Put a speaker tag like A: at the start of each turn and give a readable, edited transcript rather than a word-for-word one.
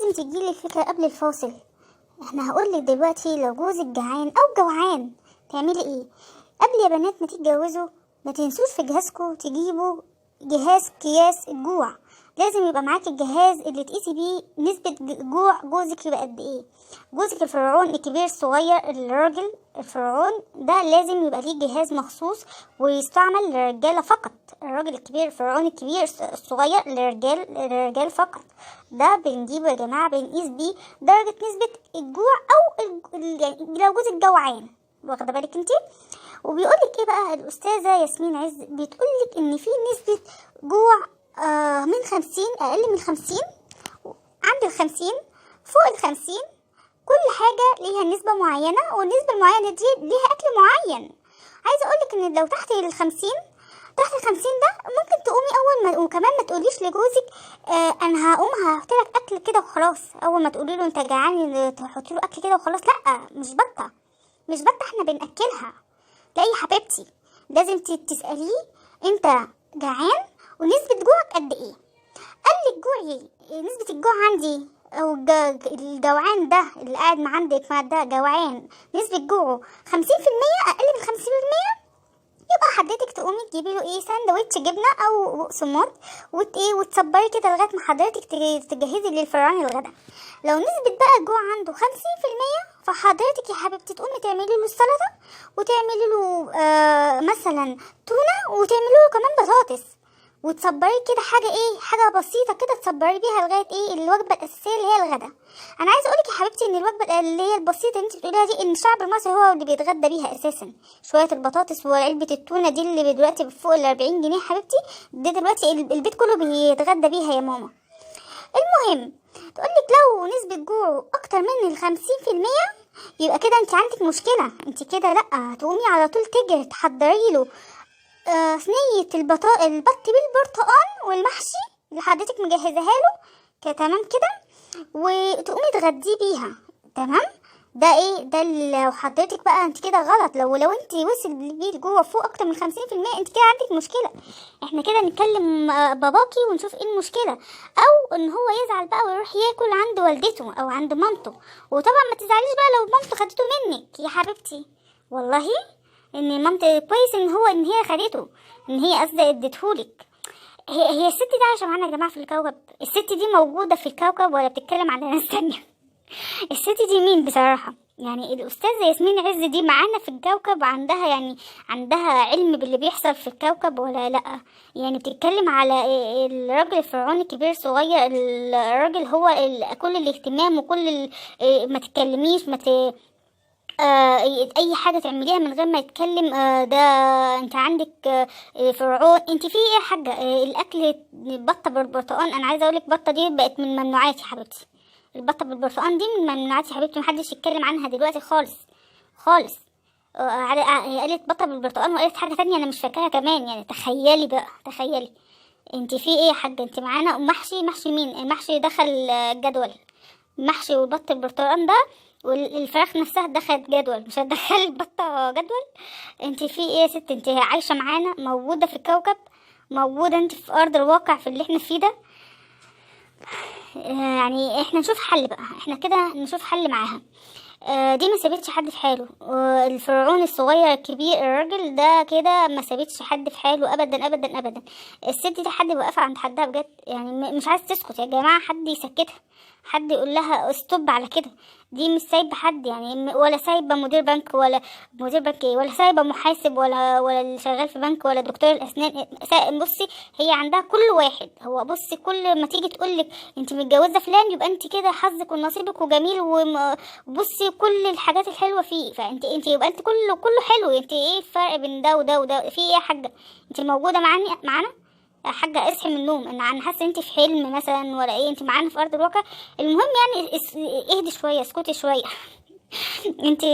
A: لازم تجيلي الفكرة قبل الفاصل. احنا هقولك دلوقتي لو جوزك جعان او جوعان تعملي ايه. قبل يا بنات ما تتجوزوا ما تنسوش في جهازكم تجيبوا جهاز قياس الجوع. لازم يبقى معاكي الجهاز اللي تقيسي بيه نسبة جوع جوزك يبقى قد ايه. جوزك الفرعون الكبير الصغير الراجل الفرعون ده لازم يبقى ليه جهاز مخصوص ويستعمل للرجالة فقط. الراجل الكبير الفرعون الكبير الصغير للرجال فقط. ده بنجيبه يا جماعة بنقيس بيه درجة نسبة الجوع او يعني لو جوزك جوعان، واخده بالك انتي. وبيقولك ايه بقى الأستاذة ياسمين عز، بتقولك ان في نسبة جوع من 50 أقل من 50 عند 50 فوق 50. كل حاجة ليها نسبة معينة والنسبة المعينة دي ليها أكل معين. عايزة أقولك ان لو تحت 50 ده ممكن تقومي أول ما وكمان ما تقوليش لجوزك أنا هقوم هحطلك أكل كده وخلاص. أول ما تقوليله أنت جعان تحطيله أكل كده وخلاص، لأ مش بطة احنا بنأكلها. لا يا حبيبتي، لازم تسأليه انت جعان ونسبة جوعك قد ايه. قالك جوعي نسبة الجوع عندي او الجوعان ده اللي قاعد مع عندك مع ده جوعان نسبة جوعه 50%، اقل من 50%، يبقى حضرتك تقومي تجيبي له ايه ساندوتش جبنه او بقسماط وتصبري كده لغايه ما حضرتك تجهزي للفرعون الغدا. لو نسبه بقى الجوع عنده 50%، فحضرتك يا حبيبتي تقومي تعملي له السلطه وتعملي له مثلا تونه وتعملي له كمان بطاطس وتصبري كده حاجه بسيطه كده تصبري بيها لغايه الوجبه الاساسيه اللي هي الغدا. انا عايزه اقولك يا حبيبتي ان الوجبه اللي هي البسيطه اللي انت بتقوليها دي ان الشعب المصري هو اللي بيتغدى بيها اساسا. شويه البطاطس وعلبه التونه دي اللي دلوقتي فوق ال 40 جنيه حبيبتي، دي دلوقتي البيت كله بيتغدى بيها يا ماما. المهم تقولك لو نسبه جوعه اكتر من ال 50%، يبقى كده انت عندك مشكله. انت كده لا، تقومي على طول تجري تحضري له صينية البط بالبرتقال والمحشي اللي حضرتك مجهزاها له تمام كده، وتقومي تغديه بيها. تمام. ده لو حضرتك بقى انت كده غلط. لو انت وصل بيه جوه فوق اكتر من 50%، انت كده عندك مشكلة. احنا كده نتكلم باباكي ونشوف ايه المشكلة، او ان هو يزعل بقى ويروح ياكل عند والدته او عند مامته. وطبعا ما تزعليش بقى لو مامته خدته منك يا حبيبتي، والله ان مامتي كويس ان هي خدته، ان هي قصدي اديتهولك. هي الست دي عايشه معانا يا جماعه في الكوكب؟ الست دي موجوده في الكوكب ولا بتتكلم عن ناس تانية؟ الست دي مين بصراحه؟ يعني الاستاذه ياسمين عز دي معانا في الكوكب، عندها علم باللي بيحصل في الكوكب ولا لا؟ يعني بتتكلم على الراجل الفرعوني الكبير الصغير، الراجل هو كل الاهتمام وكل ما تتكلميش اي حاجه تعمليها من غير ما يتكلم. ده انت عندك فرعون. انت في ايه يا حاجه؟ الاكل بطه بالبرتقال، انا عايزه اقولك بطه دي بقت من ممنوعات يا حبيبتي. البطه بالبرتقال دي من ممنوعات يا حبيبتي، محدش يتكلم عنها دلوقتي خالص. هي قالت بطه بالبرتقال وقالت حاجه تانية انا مش فاكراها كمان. يعني تخيلي انت في ايه يا حاجه؟ انت معانا محشي مين؟ المحشي دخل جدول محشي والبط البرتقال ده، والفراخ نفسها دخلت جدول، مش هتدخل البطة جدول؟ انت في ايه يا ست؟ انت عايشة معانا، موجودة في الكوكب، موجودة انت في ارض الواقع في اللي احنا فيه ده. يعني احنا نشوف حل بقى، احنا كده نشوف حل معاها. دي ما سابتش حد في حاله. الفرعون الصغير الكبير الراجل ده كده ما سابتش حد في حاله ابدا ابدا ابدا. الست دي حد واقفه عند حدها بجد، يعني مش عايز تسكت يا جماعه. حد يسكتها، حد يقول لها استوب على كده. دي مش سايبه حد، يعني ولا سايبه مدير بنك ولا ولا سايبه محاسب ولا اللي شغال في بنك ولا دكتور الاسنان. بصي هي عندها كل واحد. هو بصي كل ما تيجي تقولك انت متجوزه فلان يبقى انت كده حظك ونصيبك وجميل، وبصي كل الحاجات الحلوه فيه. فانت يبقى انت كله حلو. انت ايه الفرق بين ده وده في ايه يا حاجه؟ انت موجوده معانا يا حاجه؟ اصحي من النوم. انا حاسه انت في حلم مثلا ولا ايه؟ انت معانا في ارض الواقع. المهم يعني اهدي شويه، اسكتي شويه. انت